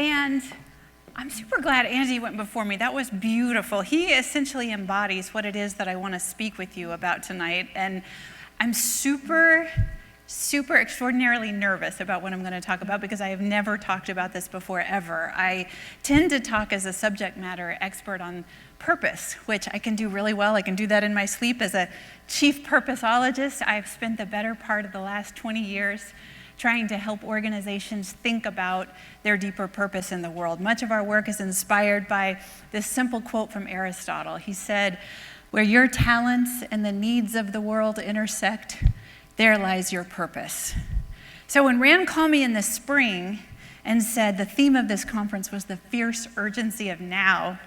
And I'm super glad Andy went before me. That was beautiful. He essentially embodies what it is that I want to speak with you about tonight. And I'm super extraordinarily nervous about what I'm going to talk about because I have never talked about this before, ever. I tend to talk as a subject matter expert on purpose, which I can do really well. I can do that in my sleep. As a chief purposologist, I've spent the better part of the last 20 years trying to help organizations think about their deeper purpose in the world. Much of our work is inspired by this simple quote from Aristotle. He said, "Where your talents and the needs of the world intersect, there lies your purpose." So when Rand called me in the spring and said the theme of this conference was the fierce urgency of now,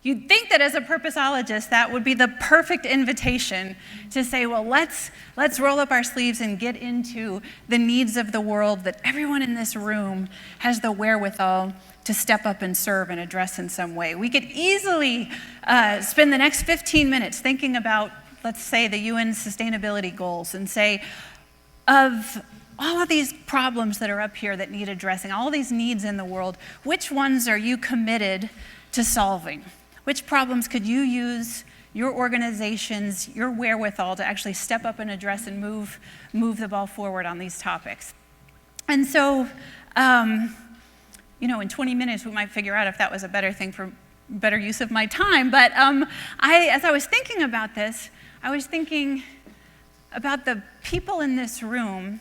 you'd think that as a purposologist, that would be the perfect invitation to say, well, let's roll up our sleeves and get into the needs of the world that everyone in this room has the wherewithal to step up and serve and address in some way. We could easily spend the next 15 minutes thinking about, let's say, the UN sustainability goals and say, of all of these problems that are up here that need addressing, all these needs in the world, which ones are you committed to solving? Which problems could you use your organization's, your wherewithal to actually step up and address and move the ball forward on these topics? And so, in 20 minutes we might figure out if that was a better use of my time. But as I was thinking about this, I was thinking about the people in this room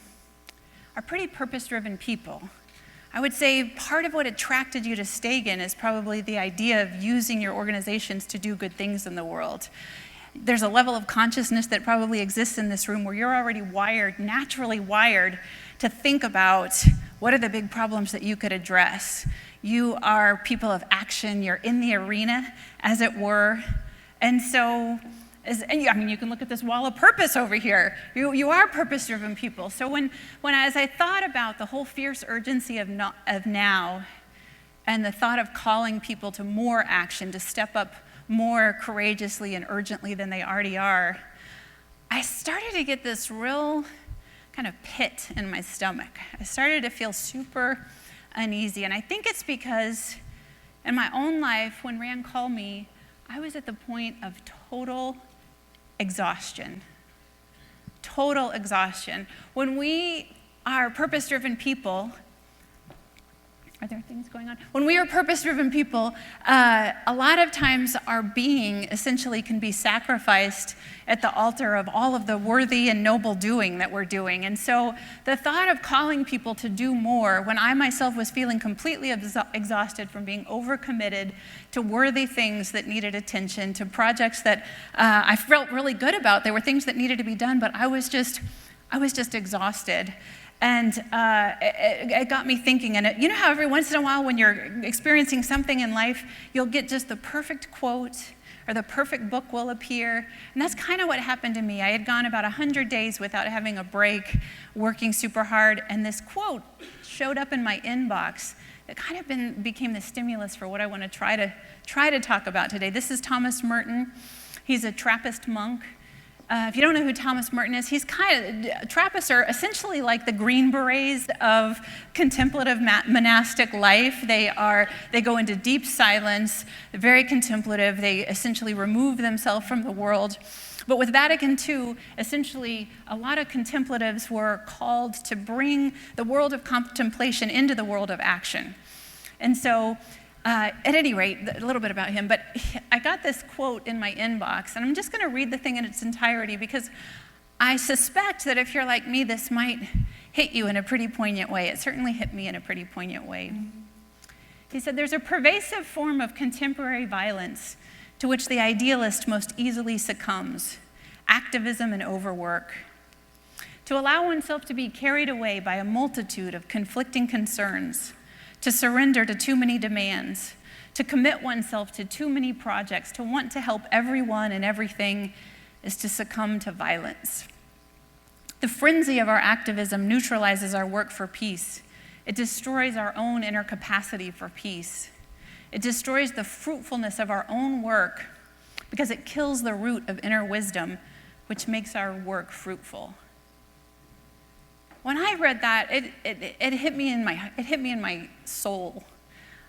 are pretty purpose-driven people. I would say part of what attracted you to Stagen is probably the idea of using your organizations to do good things in the world. There's a level of consciousness that probably exists in this room where you're already naturally wired to think about what are the big problems that you could address. You are people of action, you're in the arena, as it were. And so, you can look at this wall of purpose over here. You are purpose-driven people. So as I thought about the whole fierce urgency of now and the thought of calling people to more action, to step up more courageously and urgently than they already are, I started to get this real kind of pit in my stomach. I started to feel super uneasy. And I think it's because in my own life, when Rand called me, I was at the point of total exhaustion. Total exhaustion. When we are purpose-driven people, are there things going on? When we are purpose-driven people, a lot of times our being essentially can be sacrificed at the altar of all of the worthy and noble doing that we're doing. And so the thought of calling people to do more, when I myself was feeling completely exhausted from being overcommitted to worthy things that needed attention, to projects that I felt really good about. There were things that needed to be done, but I was just exhausted. And it got me thinking, and you know how every once in a while when you're experiencing something in life, you'll get just the perfect quote or the perfect book will appear. And that's kind of what happened to me. I had gone about 100 days without having a break, working super hard, and this quote showed up in my inbox that kind of became the stimulus for what I want to try to talk about today. This is Thomas Merton. He's a Trappist monk. If you don't know who Thomas Merton is, Trappists are essentially like the Green Berets of contemplative monastic life. They go into deep silence, they're very contemplative, they essentially remove themselves from the world. But with Vatican II, essentially a lot of contemplatives were called to bring the world of contemplation into the world of action. And so, at any rate, a little bit about him, but I got this quote in my inbox, and I'm just going to read the thing in its entirety because I suspect that if you're like me, this might hit you in a pretty poignant way. It certainly hit me in a pretty poignant way. He said, "There's a pervasive form of contemporary violence to which the idealist most easily succumbs: activism and overwork. To allow oneself to be carried away by a multitude of conflicting concerns, to surrender to too many demands, to commit oneself to too many projects, to want to help everyone and everything is to succumb to violence. The frenzy of our activism neutralizes our work for peace. It destroys our own inner capacity for peace. It destroys the fruitfulness of our own work because it kills the root of inner wisdom, which makes our work fruitful." When I read that, it hit me in my soul.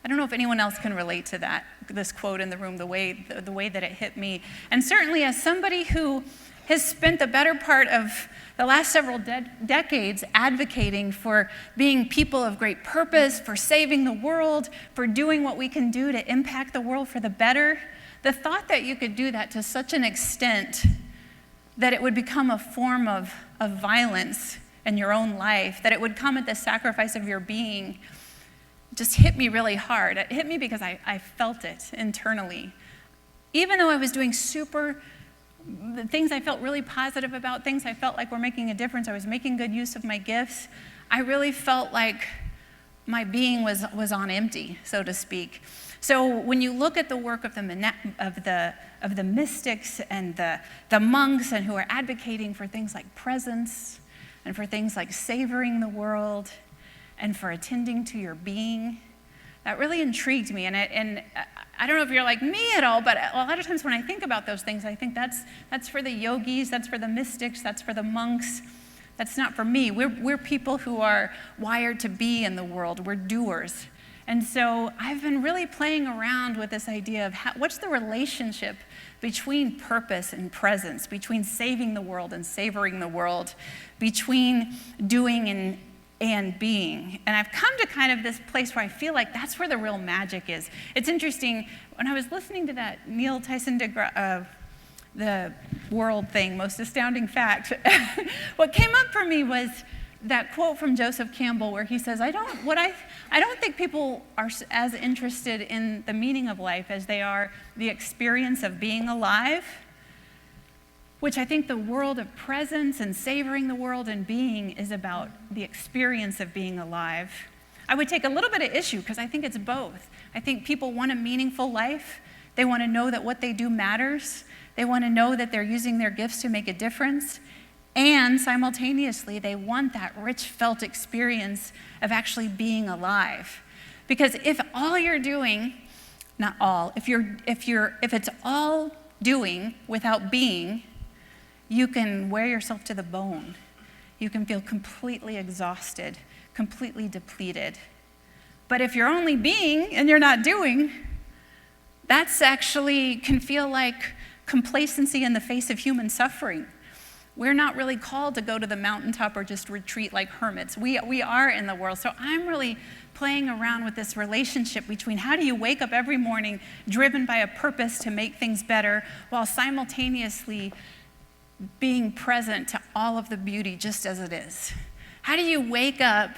I don't know if anyone else can relate to this quote in the room, the way that it hit me. And certainly as somebody who has spent the better part of the last several decades advocating for being people of great purpose, for saving the world, for doing what we can do to impact the world for the better, the thought that you could do that to such an extent that it would become a form of violence in your own life, that it would come at the sacrifice of your being, just hit me really hard. It hit me because I felt it internally. Even though I was doing the things I felt really positive about, things I felt like were making a difference, I was making good use of my gifts, I really felt like my being was on empty, so to speak. So when you look at the work of the mystics and the monks and who are advocating for things like presence and for things like savoring the world and for attending to your being, that really intrigued me. And I don't know if you're like me at all, but a lot of times when I think about those things, I think that's for the yogis, that's for the mystics, that's for the monks. That's not for me. We're people who are wired to be in the world. We're doers. And so I've been really playing around with this idea of what's the relationship between purpose and presence, between saving the world and savoring the world, between doing and being. And I've come to kind of this place where I feel like that's where the real magic is. It's interesting, when I was listening to that Neil Tyson deGrasse, the world thing, most astounding fact, what came up for me was that quote from Joseph Campbell where he says, I don't think people are as interested in the meaning of life as they are the experience of being alive, which I think the world of presence and savoring the world and being is about the experience of being alive. I would take a little bit of issue because I think it's both. I think people want a meaningful life. They want to know that what they do matters. They want to know that they're using their gifts to make a difference. And simultaneously, they want that rich felt experience of actually being alive. Because if all you're doing, not all, if it's all doing without being, you can wear yourself to the bone. You can feel completely exhausted, completely depleted. But if you're only being and you're not doing, that's actually can feel like complacency in the face of human suffering. We're not really called to go to the mountaintop or just retreat like hermits. We are in the world. So I'm really playing around with this relationship between how do you wake up every morning driven by a purpose to make things better while simultaneously being present to all of the beauty just as it is. How do you wake up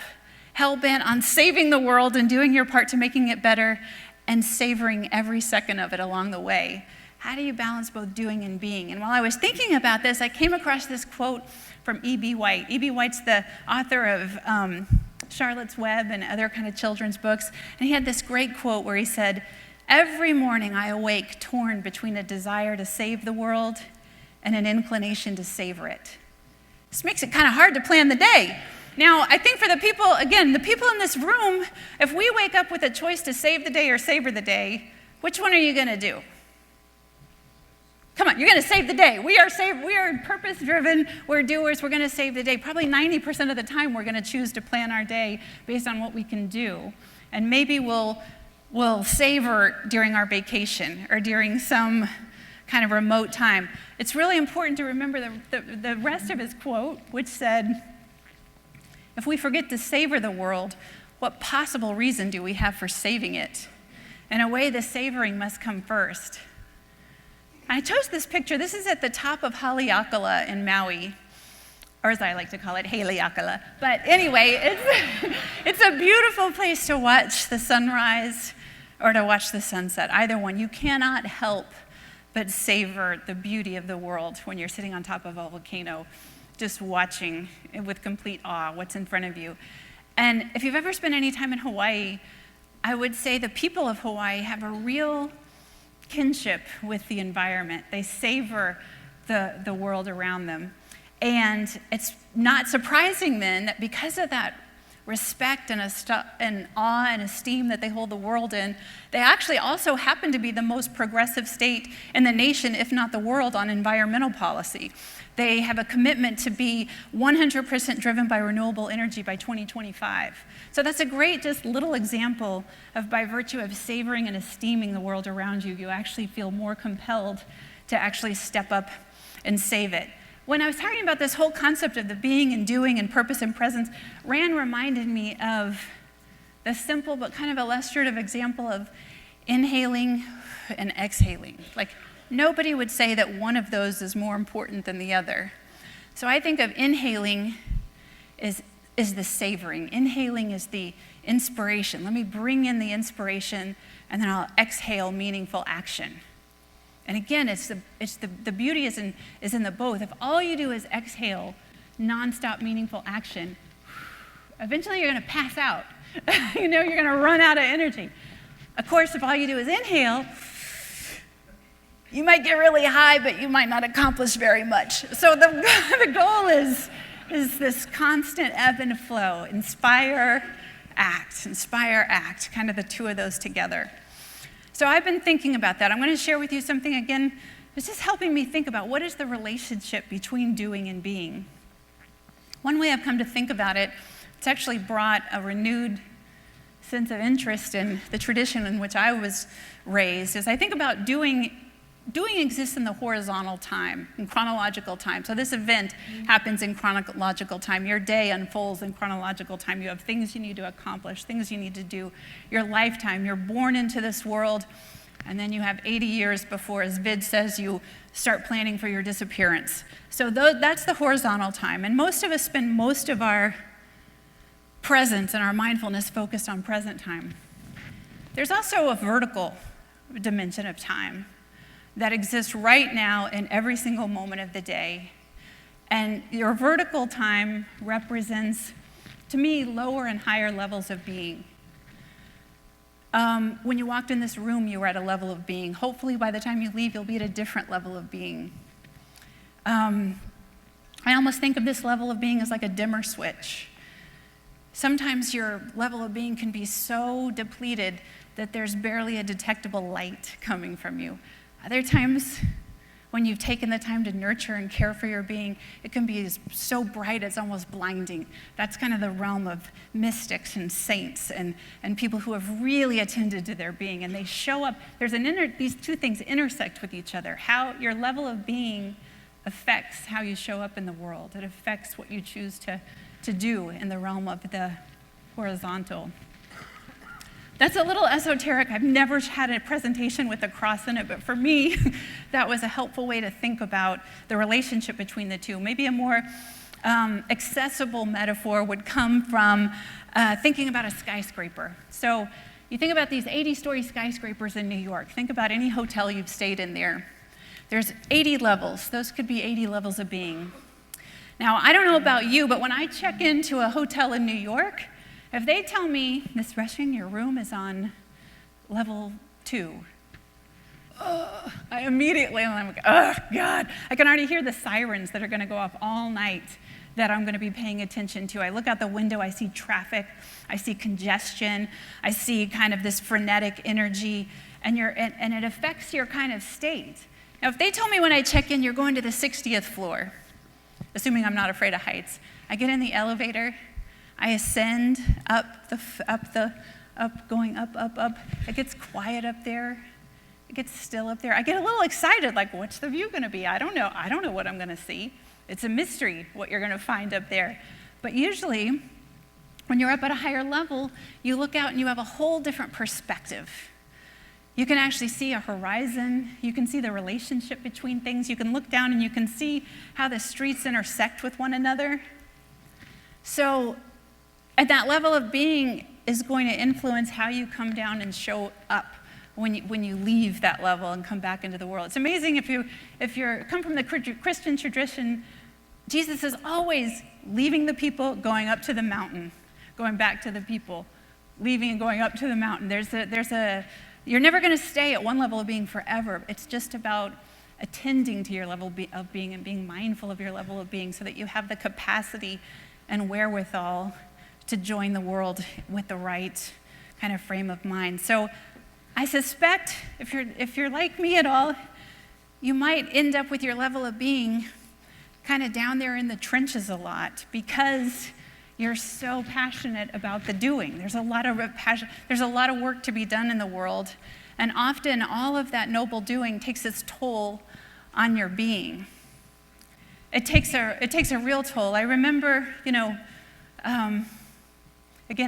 hell-bent on saving the world and doing your part to making it better and savoring every second of it along the way? How do you balance both doing and being? And while I was thinking about this, I came across this quote from E.B. White. E.B. White's the author of Charlotte's Web and other kind of children's books. And he had this great quote where he said, "Every morning I awake torn between a desire to save the world and an inclination to savor it." This makes it kind of hard to plan the day. Now, I think for the people in this room, if we wake up with a choice to save the day or savor the day, which one are you going to do? Come on, you're going to save the day. We are purpose-driven, we're doers, we're going to save the day. Probably 90% of the time we're going to choose to plan our day based on what we can do. And maybe we'll savor during our vacation or during some kind of remote time. It's really important to remember the rest of his quote, which said, "If we forget to savor the world, what possible reason do we have for saving it? In a way, the savoring must come first." I chose this picture. This is at the top of Haleakala in Maui, or as I like to call it, Haleakala. But anyway, it's a beautiful place to watch the sunrise or to watch the sunset. Either one. You cannot help but savor the beauty of the world when you're sitting on top of a volcano, just watching with complete awe what's in front of you. And if you've ever spent any time in Hawaii, I would say the people of Hawaii have a real kinship with the environment. They savor the world around them. And it's not surprising then that because of that respect and awe and esteem that they hold the world in, they actually also happen to be the most progressive state in the nation, if not the world, on environmental policy. They have a commitment to be 100% driven by renewable energy by 2025. So that's a great just little example of, by virtue of savoring and esteeming the world around you, you actually feel more compelled to actually step up and save it. When I was talking about this whole concept of the being and doing and purpose and presence, Rand reminded me of the simple but kind of illustrative example of inhaling and exhaling. Like, nobody would say that one of those is more important than the other. So I think of inhaling is the savoring. Inhaling is the inspiration. Let me bring in the inspiration, and then I'll exhale meaningful action. And again, the beauty is in the both. If all you do is exhale nonstop meaningful action, eventually you're going to pass out. You're going to run out of energy. Of course, if all you do is inhale, you might get really high, but you might not accomplish very much. So the goal is this constant ebb and flow. Inspire, act, kind of the two of those together. So I've been thinking about that. I'm going to share with you something, again, it's just helping me think about what is the relationship between doing and being. One way I've come to think about it, it's actually brought a renewed sense of interest in the tradition in which I was raised, is I think about doing exists in the horizontal time, in chronological time. So this event happens in chronological time. Your day unfolds in chronological time. You have things you need to accomplish, things you need to do. Your lifetime, you're born into this world, and then you have 80 years before, as Vid says, you start planning for your disappearance. So that's the horizontal time. And most of us spend most of our presence and our mindfulness focused on present time. There's also a vertical dimension of time that exists right now in every single moment of the day. And your vertical time represents, to me, lower and higher levels of being. When you walked in this room, you were at a level of being. Hopefully, by the time you leave, you'll be at a different level of being. I almost think of this level of being as like a dimmer switch. Sometimes your level of being can be so depleted that there's barely a detectable light coming from you. Other times, when you've taken the time to nurture and care for your being, it can be so bright it's almost blinding. That's kind of the realm of mystics and saints and people who have really attended to their being, and they show up. These two things intersect with each other. How your level of being affects how you show up in the world. It affects what you choose to do in the realm of the horizontal. That's a little esoteric. I've never had a presentation with a cross in it, but for me, that was a helpful way to think about the relationship between the two. Maybe a more accessible metaphor would come from thinking about a skyscraper. So you think about these 80-story skyscrapers in New York. Think about any hotel you've stayed in there. There's 80 levels. Those could be 80 levels of being. Now, I don't know about you, but when I check into a hotel in New York, if they tell me, Miss Rushing, your room is on level 2, I immediately, I'm like, oh, God. I can already hear the sirens that are going to go off all night that I'm going to be paying attention to. I look out the window, I see traffic, I see congestion, I see kind of this frenetic energy, and it affects your kind of state. Now, if they told me when I check in, you're going to the 60th floor, assuming I'm not afraid of heights, I get in the elevator, I ascend going up. It gets quiet up there. It gets still up there. I get a little excited, like, what's the view going to be? I don't know what I'm going to see. It's a mystery what you're going to find up there. But usually, when you're up at a higher level, you look out and you have a whole different perspective. You can actually see a horizon. You can see the relationship between things. You can look down and you can see how the streets intersect with one another. So, at that level of being is going to influence how you come down and show up when you leave that level and come back into the world. It's amazing if you come from the Christian tradition, Jesus is always leaving the people, going up to the mountain, going back to the people, leaving and going up to the mountain. You're never going to stay at one level of being forever. It's just about attending to your level of being and being mindful of your level of being so that you have the capacity and wherewithal to join the world with the right kind of frame of mind. So I suspect if you're like me at all, you might end up with your level of being kind of down there in the trenches a lot because you're so passionate about the doing. There's a lot of passion. There's a lot of work to be done in the world, and often all of that noble doing takes its toll on your being. It takes a real toll. I remember, again,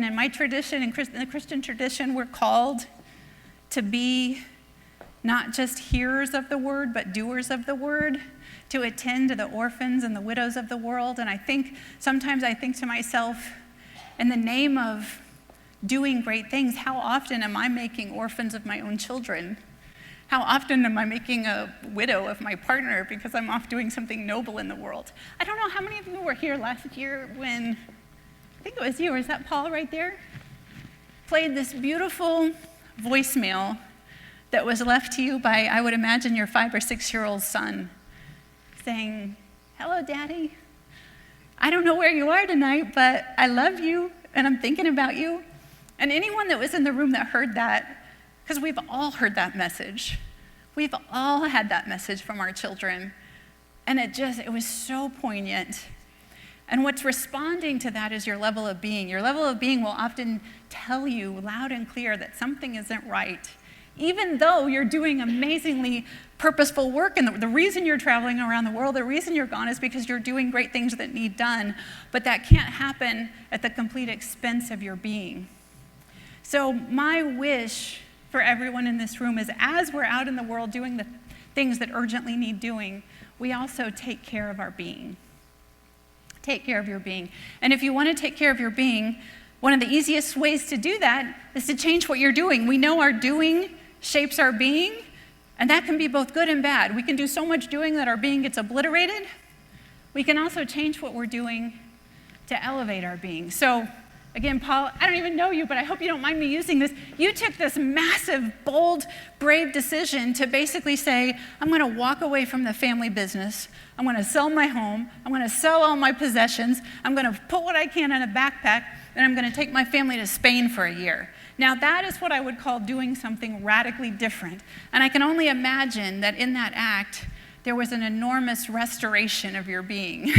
in my tradition, in the Christian tradition, we're called to be not just hearers of the word, but doers of the word, to attend to the orphans and the widows of the world. And sometimes I think to myself, in the name of doing great things, how often am I making orphans of my own children? How often am I making a widow of my partner because I'm off doing something noble in the world? I don't know how many of you were here last year when, I think it was you, or is that Paul right there? Played this beautiful voicemail that was left to you by, I would imagine, your 5 or 6-year-old son, saying, "Hello, Daddy. I don't know where you are tonight, but I love you, and I'm thinking about you." And anyone that was in the room that heard that, because we've all heard that message. We've all had that message from our children. And it was so poignant. And what's responding to that is your level of being. Your level of being will often tell you loud and clear that something isn't right, even though you're doing amazingly purposeful work. And the reason you're traveling around the world, the reason you're gone is because you're doing great things that need done. But that can't happen at the complete expense of your being. So my wish for everyone in this room is, as we're out in the world doing the things that urgently need doing, we also take care of our being. Take care of your being. And if you want to take care of your being, one of the easiest ways to do that is to change what you're doing. We know our doing shapes our being, and that can be both good and bad. We can do so much doing that our being gets obliterated. We can also change what we're doing to elevate our being. So again, Paul, I don't even know you, but I hope you don't mind me using this. You took this massive, bold, brave decision to basically say, I'm going to walk away from the family business. I'm going to sell my home. I'm going to sell all my possessions. I'm going to put what I can in a backpack, and I'm going to take my family to Spain for a year. Now, that is what I would call doing something radically different. And I can only imagine that in that act, there was an enormous restoration of your being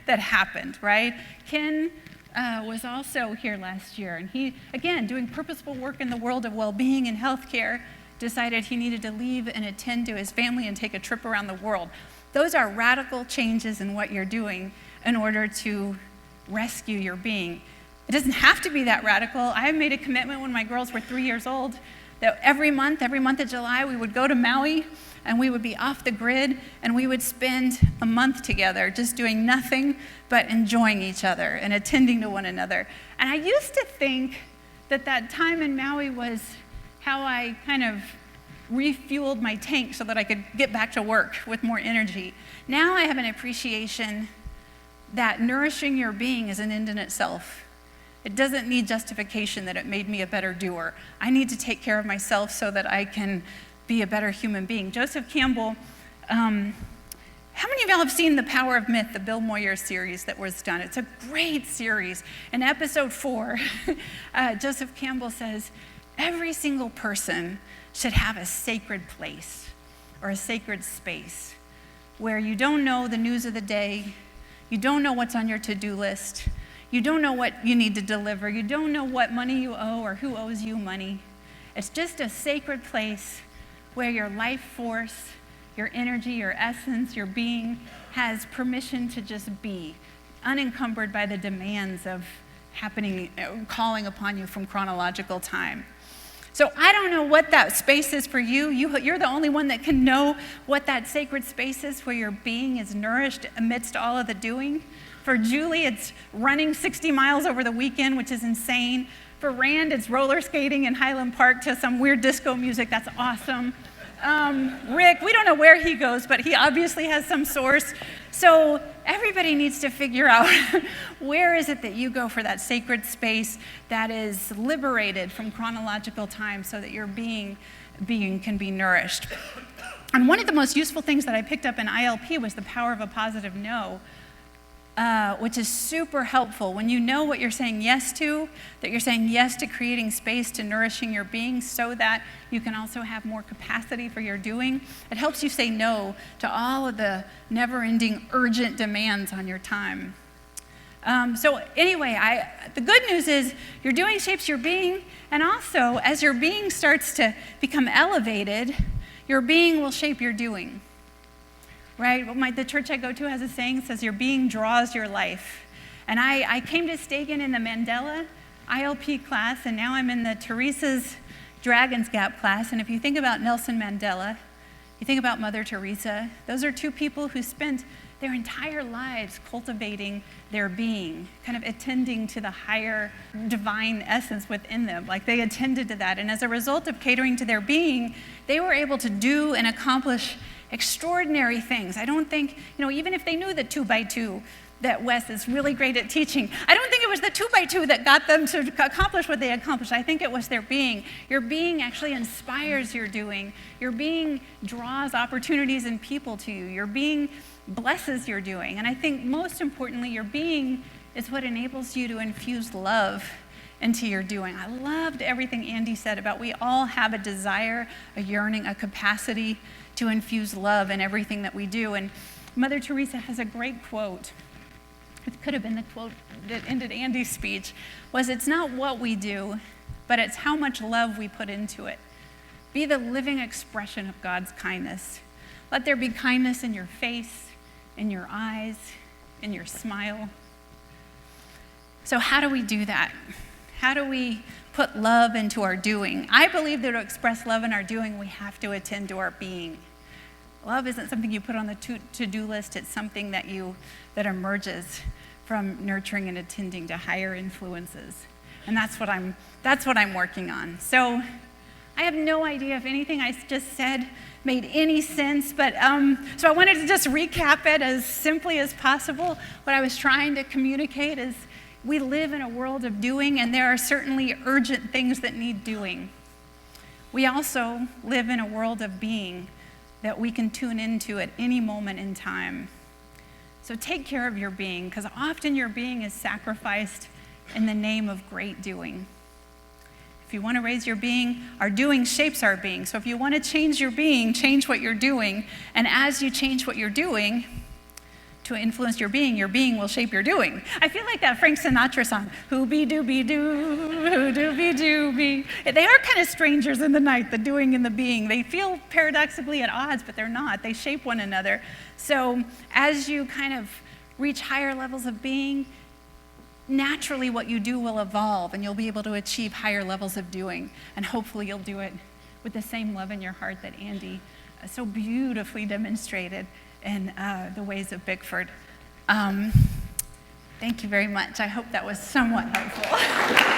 that happened, right? Ken was also here last year, and he, again, doing purposeful work in the world of well-being and healthcare, decided he needed to leave and attend to his family and take a trip around the world. Those are radical changes in what you're doing in order to rescue your being. It doesn't have to be that radical. I made a commitment when my girls were 3 years old that every month of July, we would go to Maui, and we would be off the grid, and we would spend a month together just doing nothing but enjoying each other and attending to one another. And I used to think that time in Maui was how I kind of refueled my tank so that I could get back to work with more energy. Now I have an appreciation that nourishing your being is an end in itself. It doesn't need justification that it made me a better doer. I need to take care of myself so that I can be a better human being. Joseph Campbell, how many of y'all have seen The Power of Myth, the Bill Moyer series that was done? It's a great series. In episode 4, Joseph Campbell says, every single person should have a sacred place or a sacred space where you don't know the news of the day, you don't know what's on your to-do list, you don't know what you need to deliver, you don't know what money you owe or who owes you money. It's just a sacred place where your life force, your energy, your essence, your being has permission to just be, unencumbered by the demands of calling upon you from chronological time. So I don't know what that space is for you. You're the only one that can know what that sacred space is where your being is nourished amidst all of the doing. For Julie, it's running 60 miles over the weekend, which is insane. For Rand, it's roller skating in Highland Park to some weird disco music. That's awesome. Rick, we don't know where he goes, but he obviously has some source. So everybody needs to figure out where is it that you go for that sacred space that is liberated from chronological time so that your being can be nourished. And one of the most useful things that I picked up in ILP was the power of a positive no. which is super helpful. When you know what you're saying yes to, that you're saying yes to creating space to nourishing your being so that you can also have more capacity for your doing, it helps you say no to all of the never-ending urgent demands on your time. So anyway, the good news is your doing shapes your being, and also as your being starts to become elevated, your being will shape your doing. Right? Well, the church I go to has a saying that says, your being draws your life. And I came to Stagen in the Mandela ILP class, and now I'm in the Teresa's Dragon's Gap class. And if you think about Nelson Mandela, you think about Mother Teresa, those are two people who spent their entire lives cultivating their being, kind of attending to the higher divine essence within them. Like they attended to that. And as a result of catering to their being, they were able to do and accomplish extraordinary things. I don't think, even if they knew the 2x2 that Wes is really great at teaching, I don't think it was the 2x2 that got them to accomplish what they accomplished. I think it was their being. Your being actually inspires your doing. Your being draws opportunities and people to you. Your being blesses your doing. And I think most importantly, your being is what enables you to infuse love into your doing. I loved everything Andy said about we all have a desire, a yearning, a capacity to infuse love in everything that we do. And Mother Teresa has a great quote. It could have been the quote that ended Andy's speech, was it's not what we do, but it's how much love we put into it. Be the living expression of God's kindness. Let there be kindness in your face, in your eyes, in your smile. So how do we do that? How do we put love into our doing? I believe that to express love in our doing, we have to attend to our being. Love isn't something you put on the to-do list. It's something that emerges from nurturing and attending to higher influences. And that's what I'm working on. So I have no idea if anything I just said made any sense, but so I wanted to just recap it as simply as possible. What I was trying to communicate is we live in a world of doing, and there are certainly urgent things that need doing. We also live in a world of being that we can tune into at any moment in time. So take care of your being, because often your being is sacrificed in the name of great doing. If you want to raise your being, our doing shapes our being. So if you want to change your being, change what you're doing. And as you change what you're doing to influence your being will shape your doing. I feel like that Frank Sinatra song, who-be-doo-be-doo, who-doo-be-doo-be. They are kind of strangers in the night, the doing and the being. They feel paradoxically at odds, but they're not. They shape one another. So as you kind of reach higher levels of being, naturally what you do will evolve, and you'll be able to achieve higher levels of doing. And hopefully you'll do it with the same love in your heart that Andy so beautifully demonstrated in the ways of Bickford. Thank you very much. I hope that was somewhat helpful.